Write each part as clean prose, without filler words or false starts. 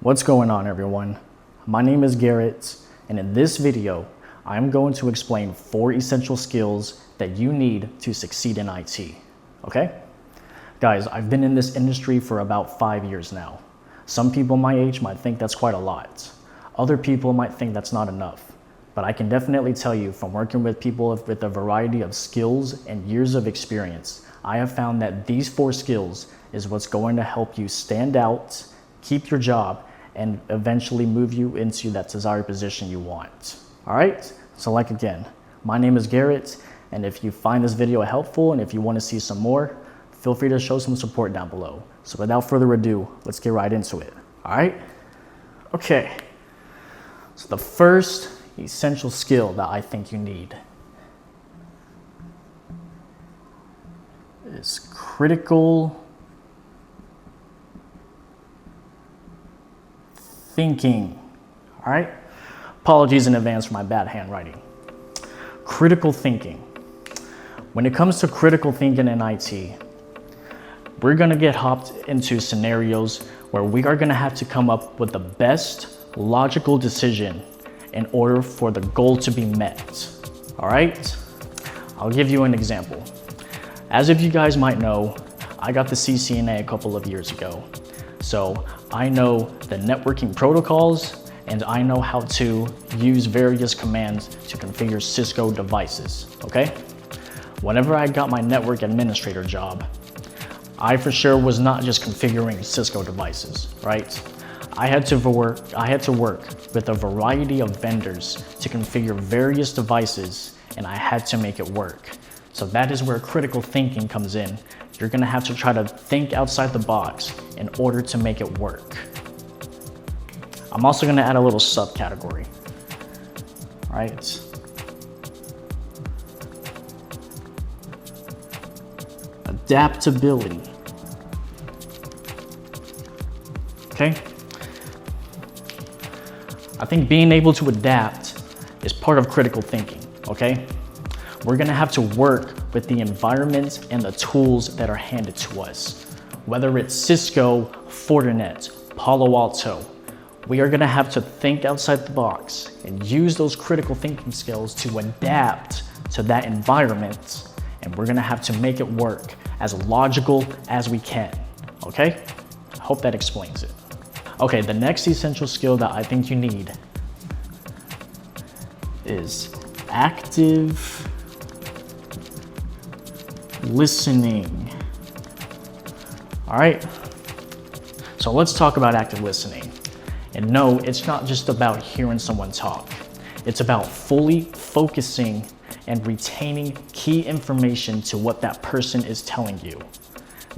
What's going on, everyone? My name is Garrett, and in this video, I'm going to explain 4 essential skills that you need to succeed in IT, okay? Guys, I've been in this industry for about 5 years now. Some people my age might think that's quite a lot. Other people might think that's not enough. But I can definitely tell you, from working with people with a variety of skills and years of experience, I have found that these 4 skills is what's going to help you stand out, keep your job, and eventually move you into that desired position you want. All right, so again, my name is Garrett, and if you find this video helpful and if you want to see some more, feel free to show some support down below. So without further ado, let's get right into it. All right, okay. So the first essential skill that I think you need is critical thinking. All right, apologies in advance for my bad handwriting. Critical thinking. When it comes to critical thinking in IT, we're gonna get hopped into scenarios where we are gonna have to come up with the best logical decision in order for the goal to be met. All right, I'll give you an example. As if you guys might know, I got the CCNA a couple of years ago. So I know the networking protocols, and I know how to use various commands to configure Cisco devices, okay? Whenever I got my network administrator job, I for sure was not just configuring Cisco devices, right? I had to work with a variety of vendors to configure various devices, and I had to make it work. So that is where critical thinking comes in. You're gonna have to try to think outside the box in order to make it work. I'm also gonna add a little subcategory, right? Adaptability, okay? I think being able to adapt is part of critical thinking, okay? We're gonna have to work with the environment and the tools that are handed to us. Whether it's Cisco, Fortinet, Palo Alto, we are gonna have to think outside the box and use those critical thinking skills to adapt to that environment, and we're gonna have to make it work as logical as we can, okay? I hope that explains it. Okay, the next essential skill that I think you need is active listening. All right, so let's talk about active listening. And no, it's not just about hearing someone talk. It's about fully focusing and retaining key information to what that person is telling you.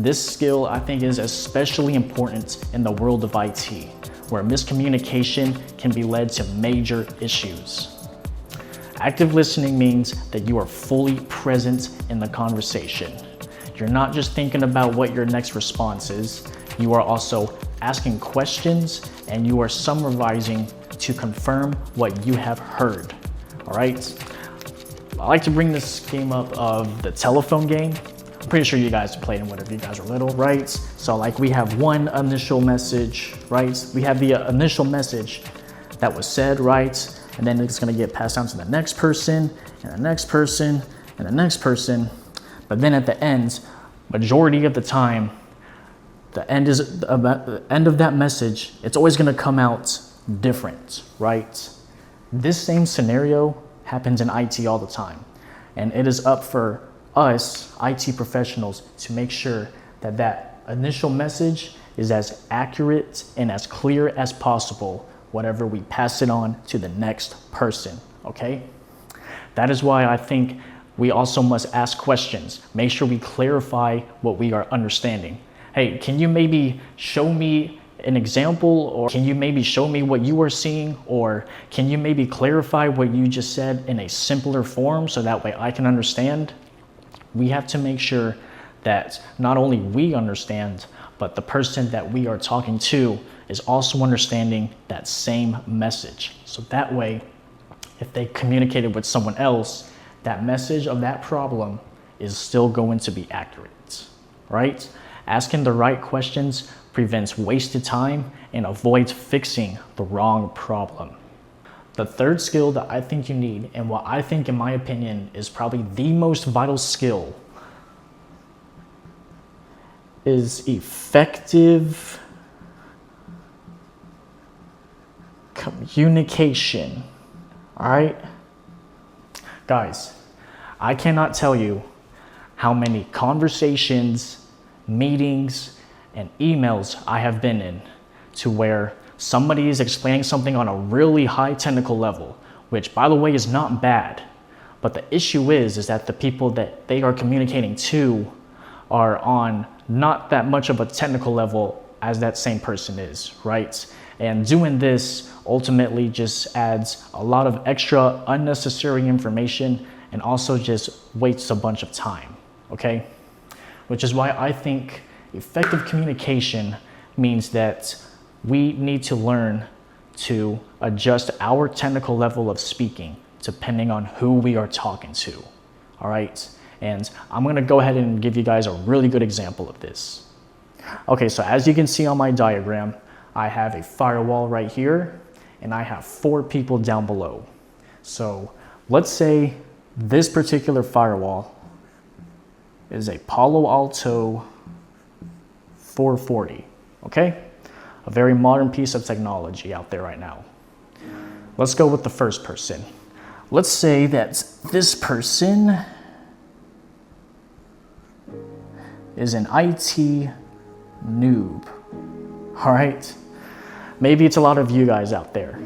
This skill, I think, is especially important in the world of IT, where miscommunication can be led to major issues. Active listening means that you are fully present in the conversation. You're not just thinking about what your next response is, you are also asking questions, and you are summarizing to confirm what you have heard, all right? I like to bring this game up of the telephone game. I'm pretty sure you guys played it whenever you guys were little, right? So we have one initial message, right? We have the initial message that was said, right? And then it's gonna get passed down to the next person, and the next person, and the next person. But then at the end, majority of the time, the end of that message, it's always gonna come out different, right? This same scenario happens in IT all the time. And it is up for us, IT professionals, to make sure that that initial message is as accurate and as clear as possible whenever we pass it on to the next person, okay? That is why I think we also must ask questions. Make sure we clarify what we are understanding. Hey, can you maybe show me an example, or can you maybe show me what you are seeing, or can you maybe clarify what you just said in a simpler form so that way I can understand? We have to make sure that not only we understand, but the person that we are talking to is also understanding that same message. So that way, if they communicated with someone else, that message of that problem is still going to be accurate, right? Asking the right questions prevents wasted time, and avoids fixing the wrong problem. The third skill that I think you need, and what I think, in my opinion, is probably the most vital skill, is effective communication. All right? Guys, I cannot tell you how many conversations, meetings, and emails I have been in to where somebody is explaining something on a really high technical level, which, by the way, is not bad. But the issue is that the people that they are communicating to are on not that much of a technical level as that same person is, right? And doing this ultimately just adds a lot of extra unnecessary information and also just wastes a bunch of time, okay? Which is why I think effective communication means that we need to learn to adjust our technical level of speaking depending on who we are talking to, all right? And I'm gonna go ahead and give you guys a really good example of this. Okay, so as you can see on my diagram, I have a firewall right here, and I have 4 people down below. So let's say this particular firewall is a Palo Alto 440, okay? A very modern piece of technology out there right now. Let's go with the first person. Let's say that this person is an IT noob, all right? Maybe it's a lot of you guys out there.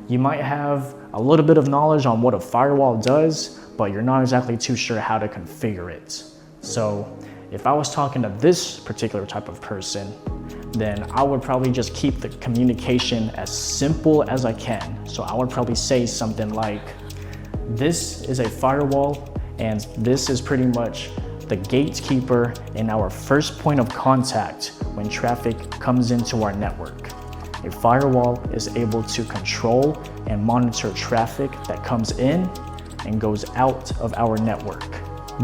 You might have a little bit of knowledge on what a firewall does, but you're not exactly too sure how to configure it. So if I was talking to this particular type of person, then I would probably just keep the communication as simple as I can. So I would probably say something like, this is a firewall, and this is pretty much the gatekeeper and our first point of contact when traffic comes into our network. A firewall is able to control and monitor traffic that comes in and goes out of our network.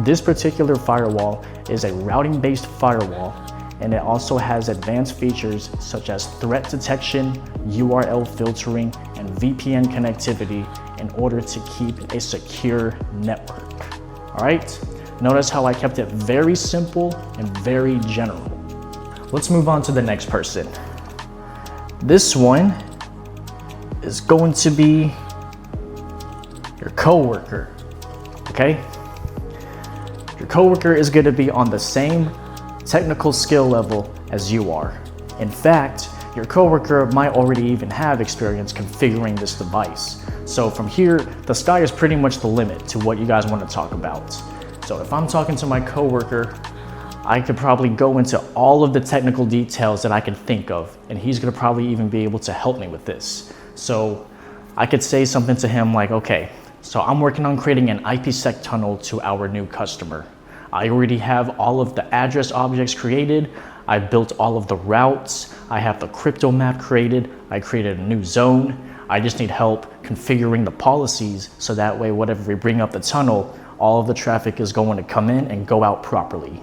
This particular firewall is a routing-based firewall, and it also has advanced features such as threat detection, URL filtering, and VPN connectivity in order to keep a secure network. All right? Notice how I kept it very simple and very general. Let's move on to the next person. This one is going to be your coworker, okay? Your coworker is going to be on the same technical skill level as you are. In fact, your coworker might already even have experience configuring this device. So from here, the sky is pretty much the limit to what you guys want to talk about. So if I'm talking to my coworker, I could probably go into all of the technical details that I can think of, and he's gonna probably even be able to help me with this. So I could say something to him like, okay, so I'm working on creating an IPsec tunnel to our new customer. I already have all of the address objects created. I built all of the routes. I have the crypto map created. I created a new zone. I just need help configuring the policies so that way, whatever we bring up the tunnel, all of the traffic is going to come in and go out properly.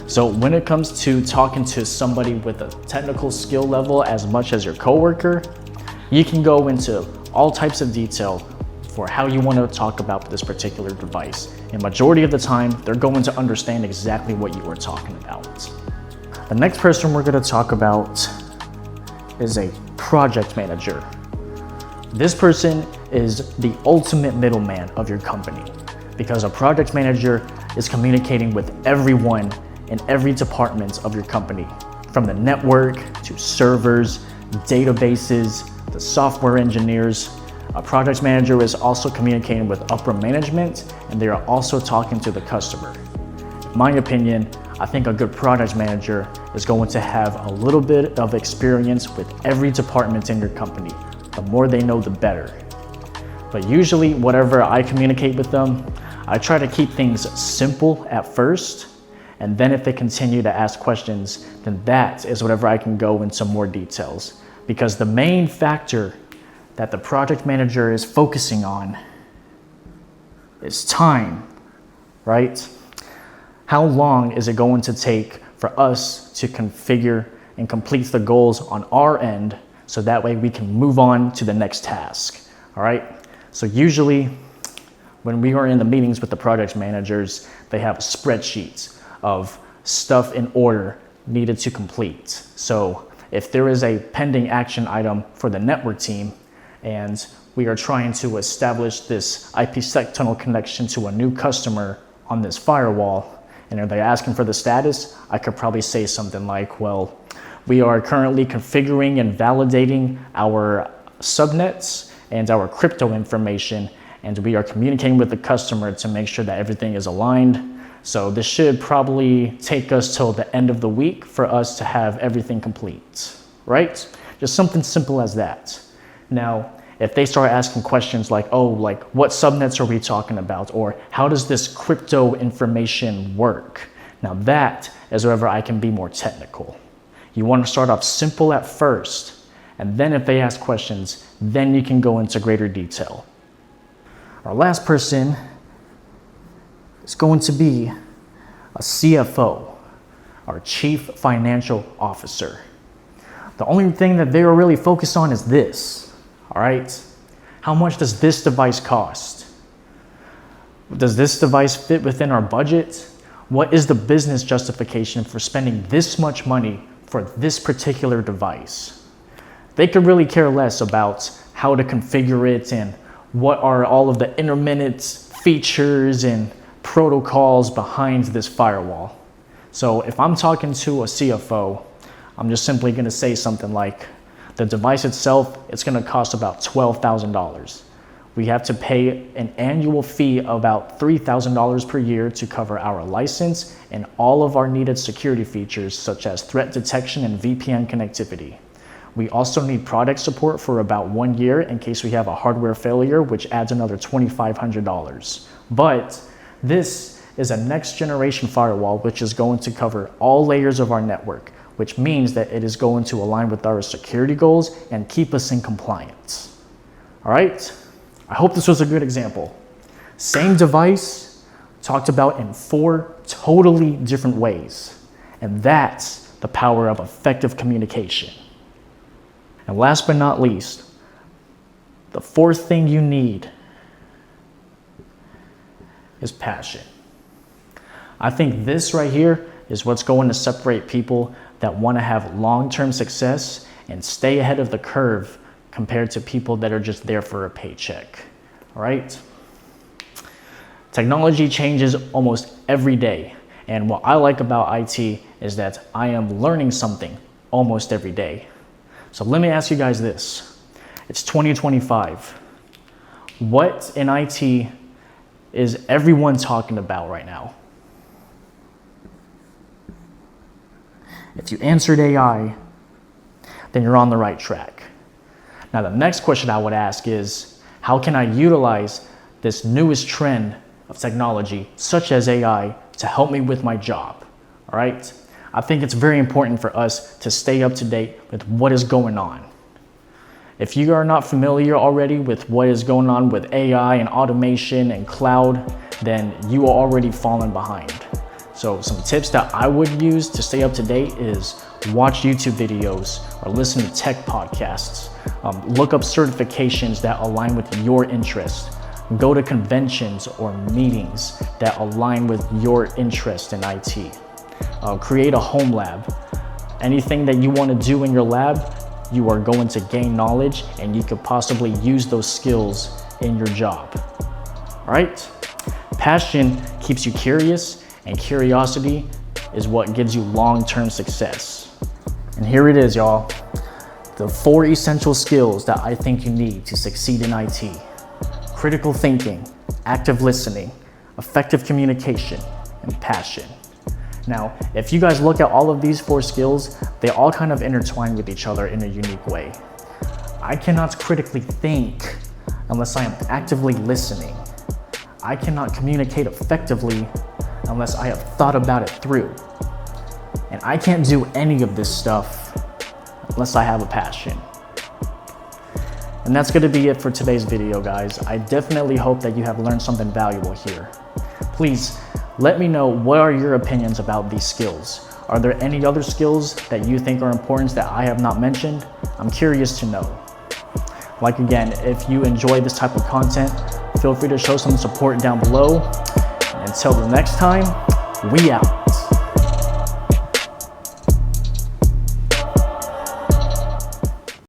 So when it comes to talking to somebody with a technical skill level as much as your coworker, you can go into all types of detail for how you want to talk about this particular device. And majority of the time, they're going to understand exactly what you are talking about. The next person we're going to talk about is a project manager. This person is the ultimate middleman of your company, because a project manager is communicating with everyone in every department of your company, from the network to servers, databases, the software engineers. A project manager is also communicating with upper management, and they are also talking to the customer. In my opinion, I think a good project manager is going to have a little bit of experience with every department in your company. The more they know, the better. But usually, whatever I communicate with them, I try to keep things simple at first, and then if they continue to ask questions, then that is whatever I can go into more details. Because the main factor that the project manager is focusing on is time, right? How long is it going to take for us to configure and completes the goals on our end, so that way we can move on to the next task. All right? So usually when we are in the meetings with the project managers, they have spreadsheets of stuff in order needed to complete. So if there is a pending action item for the network team and we are trying to establish this IPsec tunnel connection to a new customer on this firewall, and are they asking for the status, I could probably say something like, well, we are currently configuring and validating our subnets and our crypto information, and we are communicating with the customer to make sure that everything is aligned. So this should probably take us till the end of the week for us to have everything complete, right? Just something simple as that. Now, if they start asking questions like, oh, like what subnets are we talking about? Or how does this crypto information work? Now that is wherever I can be more technical. You want to start off simple at first, and then if they ask questions, then you can go into greater detail. Our last person is going to be a CFO, our Chief Financial Officer. The only thing that they are really focused on is this. All right, how much does this device cost? Does this device fit within our budget? What is the business justification for spending this much money for this particular device? They could really care less about how to configure it and what are all of the intermittent features and protocols behind this firewall. So if I'm talking to a CFO, I'm just simply going to say something like, the device itself, it's going to cost about $12,000. We have to pay an annual fee of about $3,000 per year to cover our license and all of our needed security features such as threat detection and VPN connectivity. We also need product support for about 1 year in case we have a hardware failure, which adds another $2,500. But this is a next generation firewall which is going to cover all layers of our network, which means that it is going to align with our security goals and keep us in compliance. All right, I hope this was a good example. Same device, talked about in 4 totally different ways. And that's the power of effective communication. And last but not least, the 4th thing you need is passion. I think this right here is what's going to separate people that want to have long-term success and stay ahead of the curve compared to people that are just there for a paycheck. All right? Technology changes almost every day. And what I like about IT is that I am learning something almost every day. So let me ask you guys this. It's 2025. What in IT is everyone talking about right now? If you answered AI, then you're on the right track. Now, the next question I would ask is, how can I utilize this newest trend of technology, such as AI, to help me with my job? All right? I think it's very important for us to stay up to date with what is going on. If you are not familiar already with what is going on with AI and automation and cloud, then you are already falling behind. So some tips that I would use to stay up to date is watch YouTube videos or listen to tech podcasts. Look up certifications that align with your interest. Go to conventions or meetings that align with your interest in IT. Create a home lab. Anything that you want to do in your lab, you are going to gain knowledge and you could possibly use those skills in your job. All right? Passion keeps you curious, and curiosity is what gives you long-term success. And here it is, y'all. The 4 essential skills that I think you need to succeed in IT. Critical thinking, active listening, effective communication, and passion. Now, if you guys look at all of these 4 skills, they all kind of intertwine with each other in a unique way. I cannot critically think unless I am actively listening. I cannot communicate effectively unless I have thought about it through. And I can't do any of this stuff unless I have a passion. And that's going to be it for today's video, guys. I definitely hope that you have learned something valuable here. Please Let me know, what are your opinions about these skills? Are there any other skills that you think are important that I have not mentioned? I'm curious to know. Like again, if you enjoy this type of content, feel free to show some support down below. And until the next time, we out.